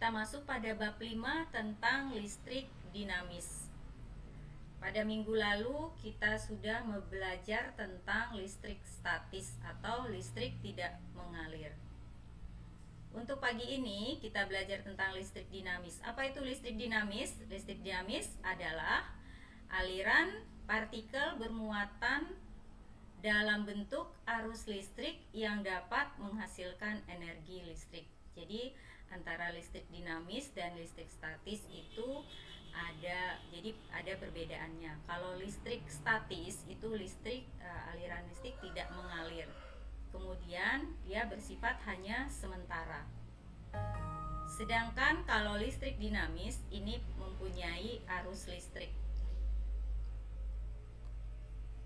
Kita masuk pada bab 5 tentang listrik dinamis. Pada minggu lalu kita sudah belajar tentang listrik statis atau listrik tidak mengalir. Untuk pagi ini kita belajar tentang listrik dinamis. Apa itu listrik dinamis? Listrik dinamis adalah aliran partikel bermuatan dalam bentuk arus listrik yang dapat menghasilkan energi listrik. Jadi antara listrik dinamis dan listrik statis itu ada perbedaannya. Kalau listrik statis itu aliran listrik tidak mengalir. Kemudian dia bersifat hanya sementara. Sedangkan kalau listrik dinamis ini mempunyai arus listrik.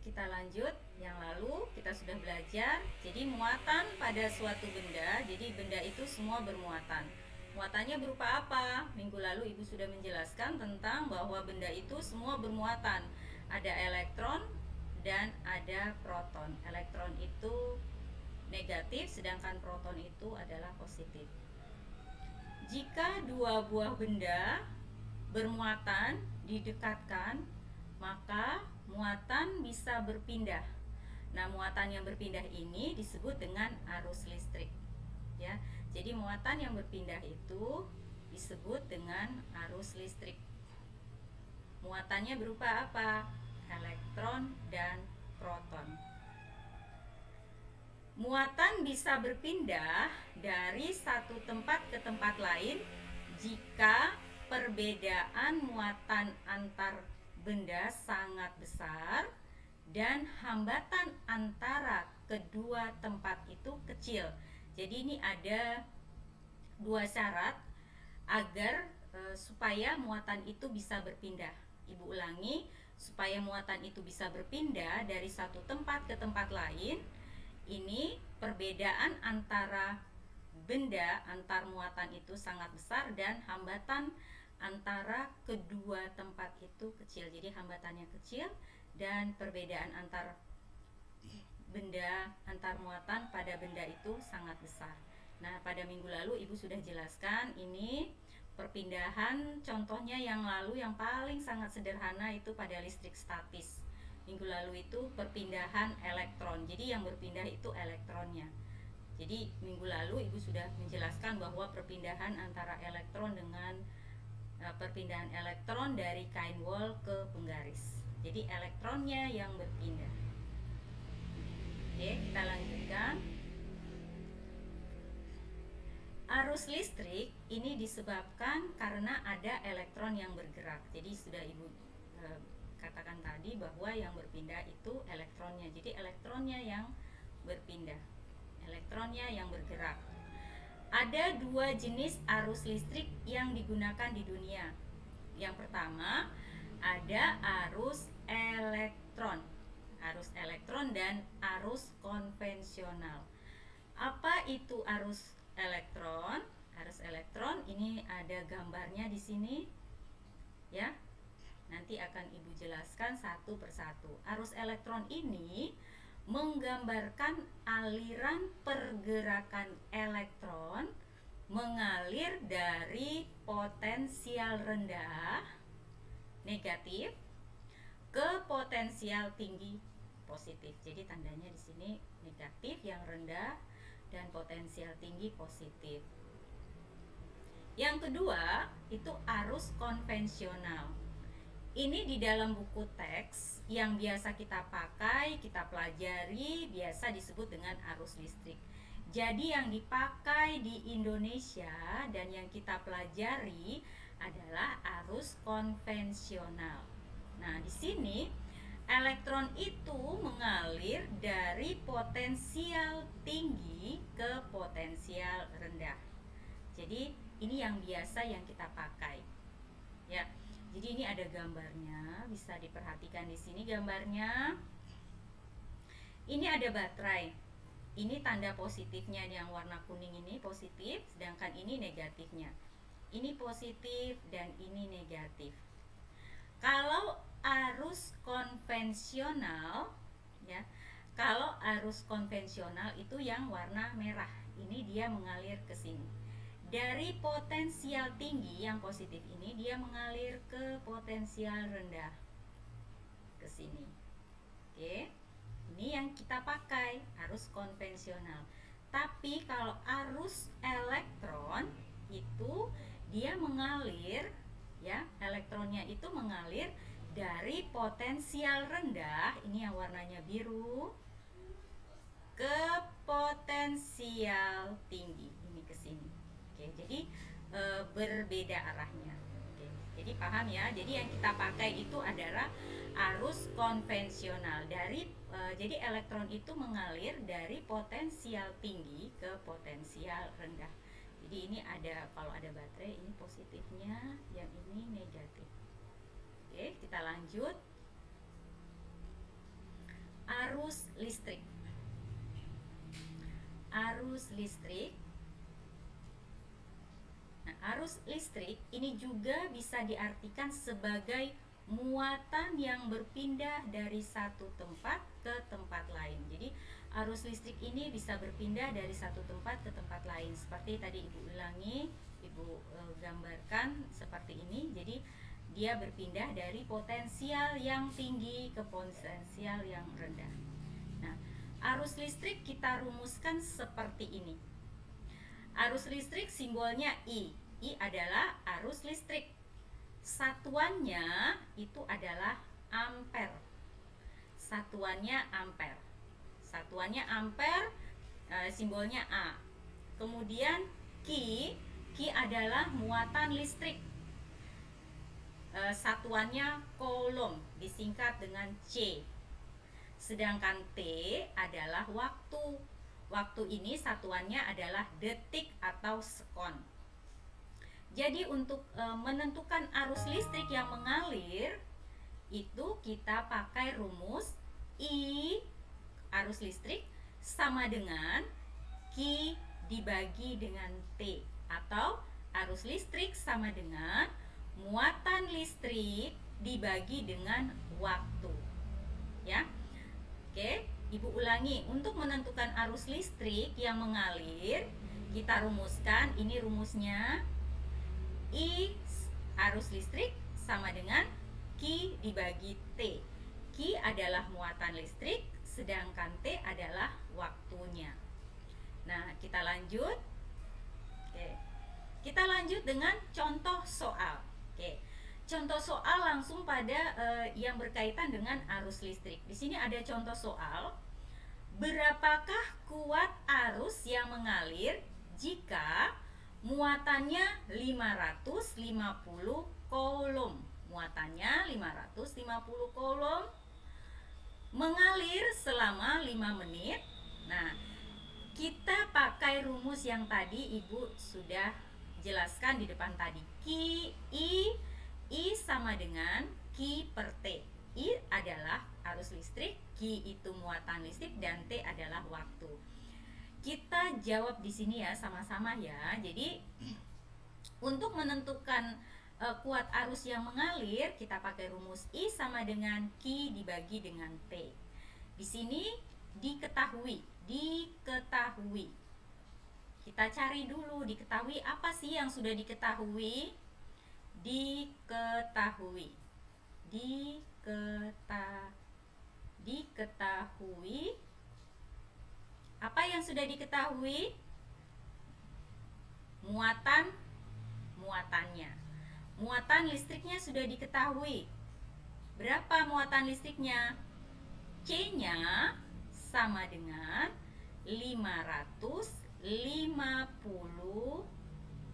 Kita lanjut, yang lalu kita sudah belajar. Jadi muatan pada suatu benda, jadi benda itu semua bermuatan. Muatannya berupa apa? Minggu lalu Ibu sudah menjelaskan tentang bahwa benda itu semua bermuatan. Ada elektron dan ada proton. Elektron itu negatif, sedangkan proton itu adalah positif. Jika dua buah benda bermuatan didekatkan, maka muatan bisa berpindah. Nah, muatan yang berpindah ini disebut dengan arus listrik. Ya, jadi muatan yang berpindah itu disebut dengan arus listrik. Muatannya berupa apa? Elektron dan proton. Muatan bisa berpindah dari satu tempat ke tempat lain jika perbedaan muatan antar benda sangat besar dan hambatan antara kedua tempat itu kecil. Jadi ini ada dua syarat agar supaya muatan itu bisa berpindah. Ibu ulangi, supaya muatan itu bisa berpindah dari satu tempat ke tempat lain, ini perbedaan antara benda antar muatan itu sangat besar dan hambatan antara kedua tempat itu kecil. Jadi hambatannya kecil dan perbedaan antar benda antar muatan pada benda itu sangat besar. Nah, pada minggu lalu Ibu sudah jelaskan ini perpindahan. Contohnya yang lalu yang paling sangat sederhana itu pada listrik statis. Minggu lalu itu perpindahan elektron. Jadi yang berpindah itu elektronnya. Jadi minggu lalu Ibu sudah menjelaskan bahwa perpindahan antara elektron dengan perpindahan elektron dari kain wol ke penggaris. Jadi elektronnya yang berpindah. Oke, kita lanjutkan. Arus listrik ini disebabkan karena ada elektron yang bergerak. Jadi sudah Ibu katakan tadi bahwa yang berpindah itu elektronnya. Jadi elektronnya yang berpindah, elektronnya yang bergerak. Ada dua jenis arus listrik yang digunakan di dunia. Yang pertama, ada arus elektron dan arus konvensional. Apa itu arus elektron? Arus elektron ini ada gambarnya di sini, ya. Nanti akan Ibu jelaskan satu persatu. Arus elektron ini menggambarkan aliran pergerakan elektron mengalir dari potensial rendah negatif ke potensial tinggi positif. Jadi tandanya di sini negatif yang rendah dan potensial tinggi positif. Yang kedua itu arus konvensional. Ini di dalam buku teks yang biasa kita pakai, kita pelajari, biasa disebut dengan arus listrik. Jadi yang dipakai di Indonesia dan yang kita pelajari adalah arus konvensional. Nah, di sini elektron itu mengalir dari potensial tinggi ke potensial rendah. Jadi ini yang biasa yang kita pakai. Ya. Jadi ini ada gambarnya, bisa diperhatikan di sini gambarnya. Ini ada baterai. Ini tanda positifnya yang warna kuning ini positif, sedangkan ini negatifnya. Ini positif dan ini negatif. Kalau arus konvensional, ya, itu yang warna merah. Ini dia mengalir ke sini. dari potensial tinggi yang positif ini dia mengalir ke potensial rendah ke sini. Oke, ini yang kita pakai arus konvensional. Tapi kalau arus elektron itu dia mengalir, ya, elektronnya itu mengalir dari potensial rendah, ini yang warnanya biru, ke potensial tinggi, ini ke sini. Oke, jadi berbeda arahnya. Oke, jadi paham ya. Jadi yang kita pakai itu adalah arus konvensional jadi elektron itu mengalir dari potensial tinggi ke potensial rendah. Jadi ini ada, kalau ada baterai ini positifnya, yang ini negatif. Oke, kita lanjut. Arus listrik. Arus listrik. Nah, arus listrik ini juga bisa diartikan sebagai muatan yang berpindah dari satu tempat ke tempat lain. Jadi arus listrik ini bisa berpindah dari satu tempat ke tempat lain. Seperti tadi Ibu ulangi, Ibu gambarkan seperti ini. Jadi dia berpindah dari potensial yang tinggi ke potensial yang rendah. Nah, arus listrik kita rumuskan seperti ini. Arus listrik simbolnya I. I adalah arus listrik. Satuannya itu adalah ampere. Satuannya ampere. Satuannya ampere, simbolnya A. Kemudian Q. Q adalah muatan listrik. Satuannya coulomb, disingkat dengan C. Sedangkan T adalah waktu. Waktu ini satuannya adalah detik atau sekon. Jadi untuk menentukan arus listrik yang mengalir itu kita pakai rumus I arus listrik sama dengan Q dibagi dengan T, atau arus listrik sama dengan muatan listrik dibagi dengan waktu. Ya. Oke, Ibu ulangi. Untuk menentukan arus listrik yang mengalir, kita rumuskan, ini rumusnya. I arus listrik sama dengan Q dibagi T. Q adalah muatan listrik, sedangkan T adalah waktunya. Nah, kita lanjut. Oke. Kita lanjut dengan contoh soal. Oke. Contoh soal langsung pada yang berkaitan dengan arus listrik. Di sini ada contoh soal. Berapakah kuat arus yang mengalir jika muatannya 550 coulomb? Muatannya 550 coulomb, mengalir selama 5 menit. Nah, kita pakai rumus yang tadi Ibu sudah jelaskan di depan tadi. I sama dengan Q per T. I adalah arus listrik, Q itu muatan listrik, dan T adalah waktu. Kita jawab di sini ya sama-sama ya. Jadi untuk menentukan kuat arus yang mengalir, kita pakai rumus I sama dengan Q dibagi dengan T. Di sini diketahui. Kita cari dulu, diketahui apa sih yang sudah diketahui? Diketahui apa yang sudah diketahui? Muatannya. Muatan listriknya sudah diketahui. Berapa muatan listriknya? C-nya sama dengan 550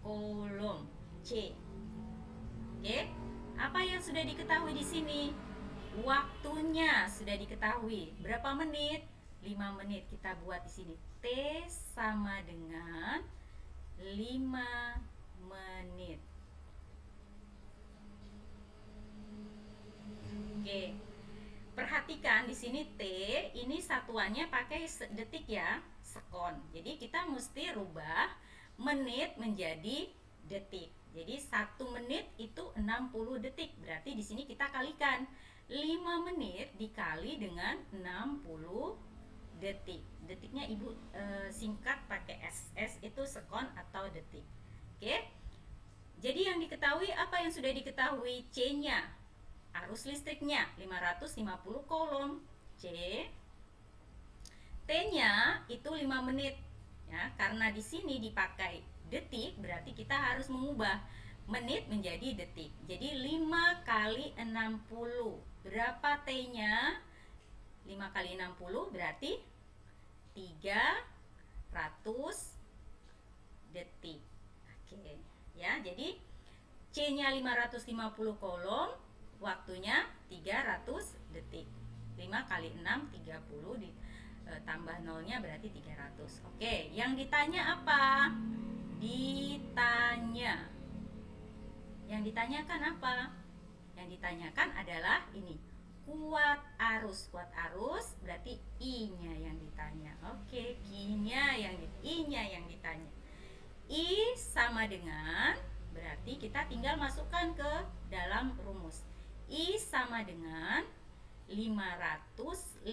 coulomb. C. Oke. Apa yang sudah diketahui di sini? Waktunya sudah diketahui. Berapa menit? 5 menit. Kita buat di sini. T sama dengan 5 menit. Oke. Perhatikan di sini T ini satuannya pakai detik ya, sekon. Jadi kita mesti rubah menit menjadi detik. Jadi 1 menit itu 60 detik. Berarti di sini kita kalikan 5 menit dikali dengan 60 detik. Detiknya Ibu singkat pakai S. S itu sekon atau detik. Oke. Jadi yang diketahui apa yang sudah diketahui? C-nya. Arus listriknya 550 kolom. C. T-nya itu 5 menit. Ya, karena di sini dipakai detik, berarti kita harus mengubah menit menjadi detik. Jadi 5 kali 60. Berapa T-nya? 5 kali 60 berarti 300 detik. Oke, ya. Jadi C-nya 550 kolom, waktunya 300 detik. 5 kali 6 30 tambah nolnya berarti 300. Oke, yang ditanya apa? Yang ditanyakan apa? Yang ditanyakan adalah ini, kuat arus. Kuat arus berarti I-nya yang ditanya. Oke, I-nya yang ditanya. I sama dengan, berarti kita tinggal masukkan ke dalam rumus. I sama dengan 550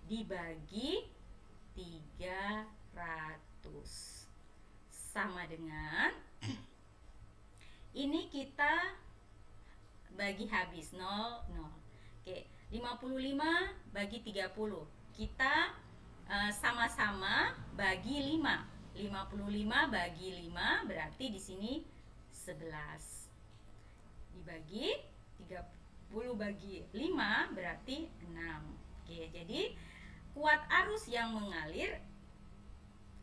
dibagi 300 sama dengan ini kita bagi habis 0 0. Oke, 55 bagi 30. Kita sama-sama bagi 5. 55 bagi 5 berarti di sini 11. Dibagi 30 bagi 5 berarti 6. Oke, jadi kuat arus yang mengalir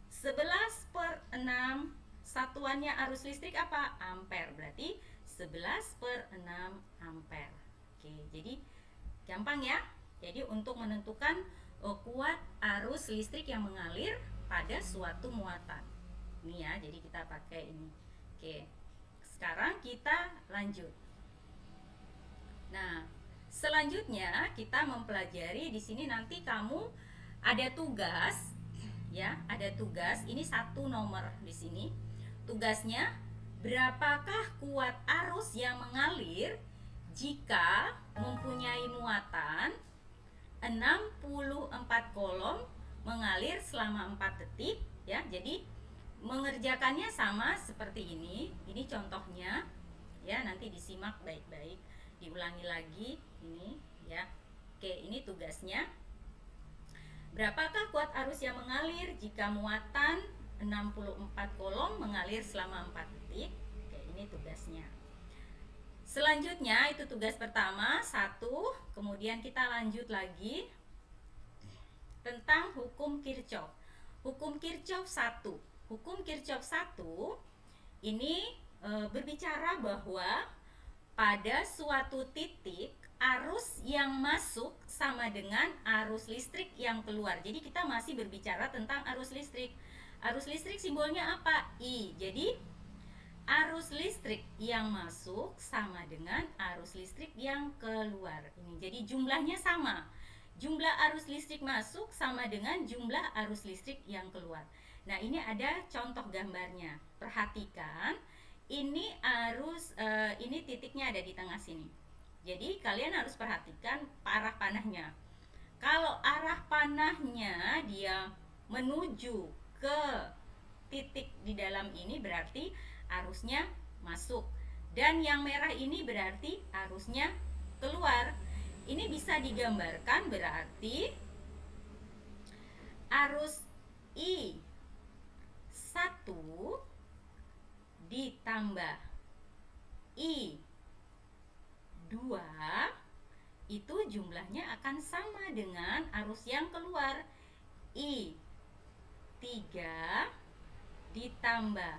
11/6. Satuannya arus listrik apa? Ampere. Berarti 11/6 ampere. Oke, jadi gampang ya. Jadi untuk menentukan kuat arus listrik yang mengalir pada suatu muatan. Ini ya, jadi kita pakai ini. Oke. Sekarang kita lanjut. Nah, selanjutnya kita mempelajari di sini, nanti kamu ada tugas ya, ada tugas. Ini satu nomor di sini. Tugasnya, berapakah kuat arus yang mengalir jika mempunyai muatan 64 kolom mengalir selama 4 detik ya. Jadi mengerjakannya sama seperti ini. Ini contohnya ya, nanti disimak baik-baik, diulangi lagi ini ya. Oke, ini tugasnya. Berapakah kuat arus yang mengalir jika muatan 64 kolom mengalir selama 4 detik? Oke, ini tugasnya. Selanjutnya itu tugas pertama 1, kemudian kita lanjut lagi tentang hukum Kirchhoff. Hukum Kirchhoff 1. Hukum Kirchhoff 1 ini berbicara bahwa pada suatu titik arus yang masuk sama dengan arus listrik yang keluar. Jadi kita masih berbicara tentang arus listrik. Arus listrik simbolnya apa? I. Jadi arus listrik yang masuk sama dengan arus listrik yang keluar. Ini jadi jumlahnya sama. Jumlah arus listrik masuk sama dengan jumlah arus listrik yang keluar. Nah, ini ada contoh gambarnya. Perhatikan, ini arus ini titiknya ada di tengah sini. Jadi kalian harus perhatikan arah panahnya. Kalau arah panahnya dia menuju ke titik di dalam ini, berarti arusnya masuk, dan yang merah ini berarti arusnya keluar. Ini bisa digambarkan, berarti arus I1 ditambah I2 itu jumlahnya akan sama dengan arus yang keluar. I3 ditambah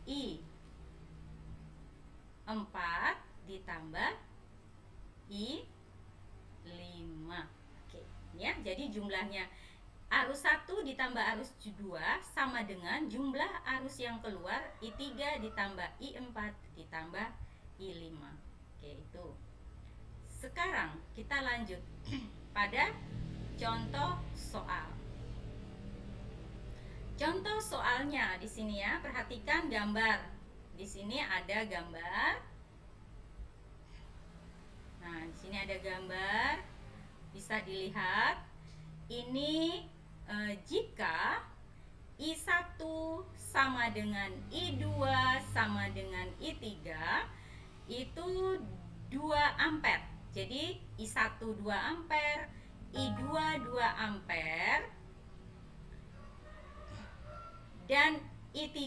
I4 ditambah I5. Oke, ya. Jadi jumlahnya arus 1 ditambah arus 2 sama dengan jumlah arus yang keluar I3 ditambah I4 ditambah I5. Oke, itu. Sekarang kita lanjut pada contoh soal. Contoh soalnya di sini ya, perhatikan gambar. Di sini ada gambar. Nah, di sini ada gambar. Bisa dilihat. Ini jika I1 sama dengan I2 sama dengan I3 itu 2 ampere. Jadi I1 2 ampere, I2 2 ampere, dan I3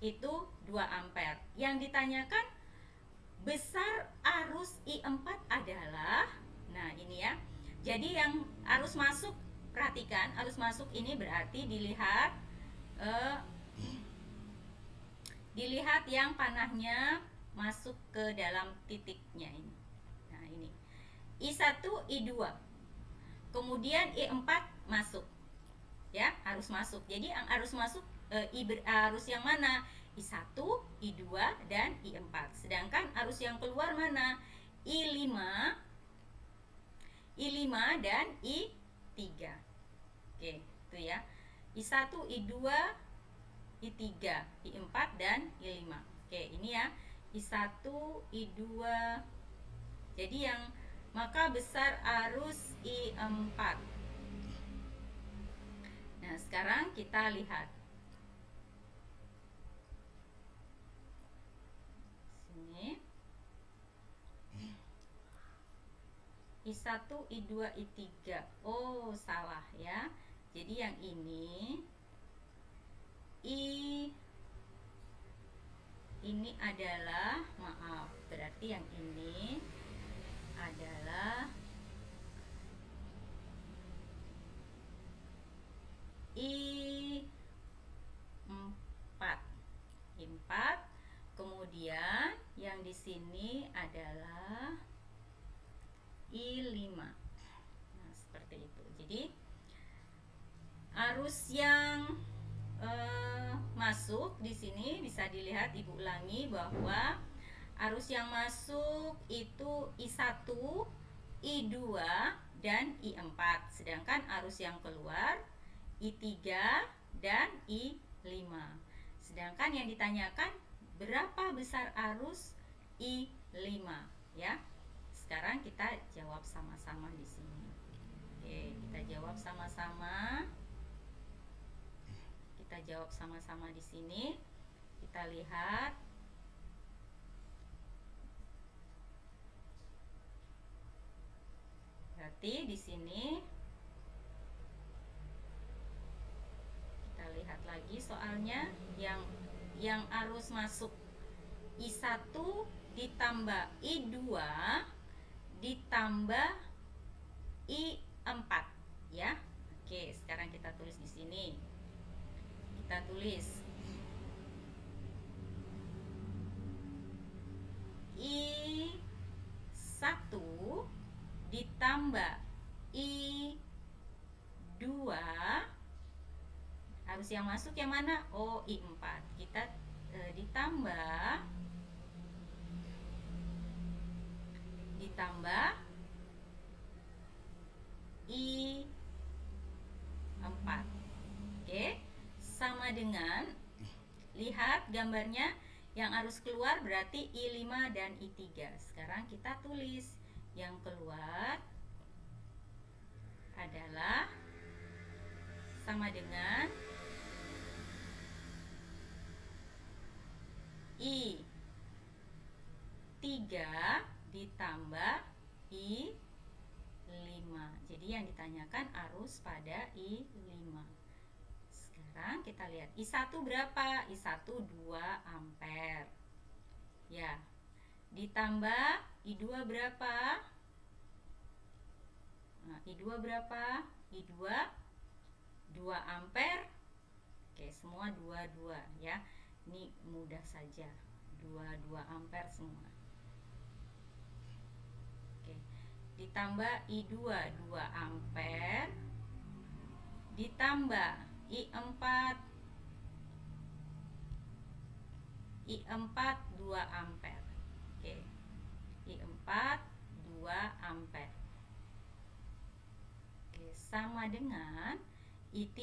itu 2 ampere. Yang ditanyakan besar arus I4 adalah, nah ini ya. Jadi yang arus masuk, perhatikan arus masuk ini berarti dilihat yang panahnya masuk ke dalam titiknya ini. Nah ini I1 I2, kemudian I4 masuk ya, arus masuk. Jadi yang arus masuk arus yang mana? I1, I2, dan I4. Sedangkan arus yang keluar mana? I5, I5 dan I3. Oke, itu ya. I1, I2, I3, I4, dan I5. Oke, ini ya. I1, I2. Jadi yang maka besar arus I4. Nah, sekarang kita lihat. Sini. I1, I2, I3. Oh, salah ya. Jadi yang ini ini adalah, maaf, berarti yang ini adalah I4, kemudian yang di sini adalah I5. Nah, seperti itu. Jadi arus yang masuk di sini bisa dilihat, Ibu ulangi bahwa arus yang masuk itu I1, I2, dan I4. Sedangkan arus yang keluar I3 dan I5. Sedangkan yang ditanyakan berapa besar arus I5 ya. Sekarang kita jawab sama-sama di sini. Oke, kita jawab sama-sama. Kita jawab sama-sama di sini. Kita lihat. Berarti di sini kita lihat lagi soalnya yang arus masuk I1 ditambah I2 ditambah I4 ya. Oke, sekarang kita tulis di sini. Kita tulis I1 ditambah I2, arus yang masuk yang mana? Oh, I4. Kita ditambah I4. Oke, sama dengan, lihat gambarnya, yang arus keluar berarti I5 dan I3. Sekarang kita tulis yang keluar adalah sama dengan I3 ditambah I5. Jadi yang ditanyakan arus pada I5. Sekarang kita lihat I1 berapa? I1 2 ampere ya, ditambah I2 berapa? Nah, I2 berapa? I2 2 ampere. Oke, semua 2 ya. Ini mudah saja, 2 ampere semua. Oke, ditambah I2 2 ampere ditambah I4 2 ampere. Oke, I4 2 ampere. Oke, sama dengan I3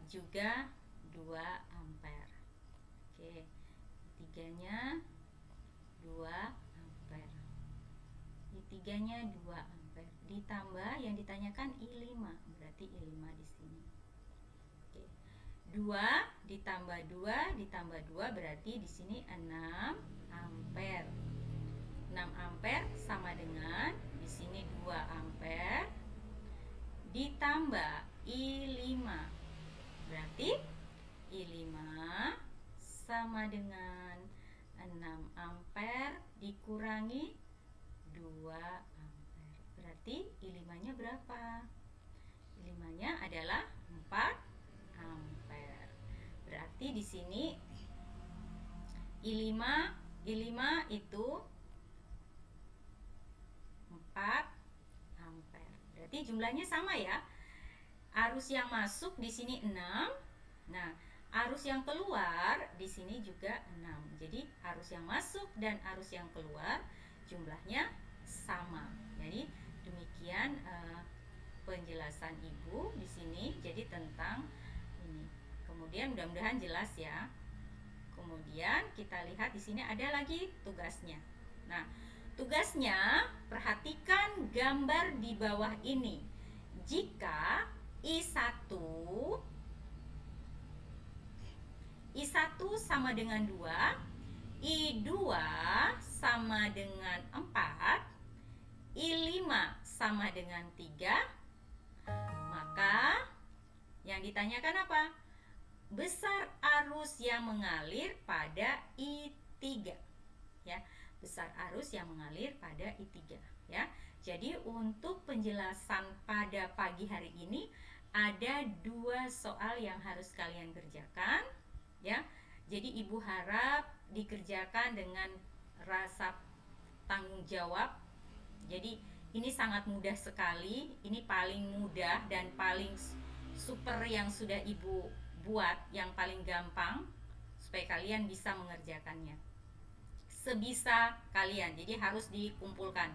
juga 2 ampere. Oke, I3-nya 2 ampere. I3-nya 2 ampere. ampere. Ditambah yang ditanyakan I5, berarti I5 di sini. Oke. 2 ditambah 2 ditambah 2 berarti di sini 6 ampere. 6 ampere sama dengan di sini 2 ampere ditambah I5. Berarti I5 sama dengan 6 ampere dikurangi 2 ampere. Berarti I5-nya berapa? I5-nya adalah 4 ampere. Berarti di sini I5 itu 4 ampere. Berarti jumlahnya sama ya. Arus yang masuk di sini 6. Nah, arus yang keluar di sini juga 6. Jadi arus yang masuk dan arus yang keluar jumlahnya sama. Jadi demikian penjelasan Ibu di sini. Jadi tentang ini. Kemudian mudah-mudahan jelas ya. Kemudian kita lihat di sini ada lagi tugasnya. Nah, tugasnya perhatikan gambar di bawah ini. Jika I1 sama dengan 2, I2 sama dengan 4, I5 sama dengan 3, maka yang ditanyakan apa? Besar arus yang mengalir pada I3 ya. Besar arus yang mengalir pada I3 ya. Jadi untuk penjelasan pada pagi hari ini ada 2 soal yang harus kalian kerjakan ya. Jadi Ibu harap dikerjakan dengan rasa tanggung jawab. Jadi ini sangat mudah sekali. Ini paling mudah dan paling super yang sudah Ibu buat, yang paling gampang supaya kalian bisa mengerjakannya sebisa kalian. Jadi harus dikumpulkan.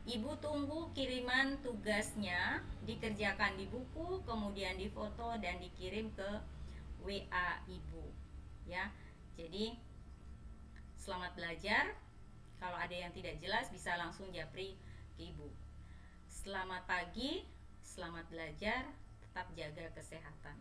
Ibu tunggu kiriman tugasnya, dikerjakan di buku, kemudian difoto dan dikirim ke WA Ibu ya. Jadi selamat belajar. Kalau ada yang tidak jelas bisa langsung japri ke Ibu. Selamat pagi, selamat belajar, tetap jaga kesehatan.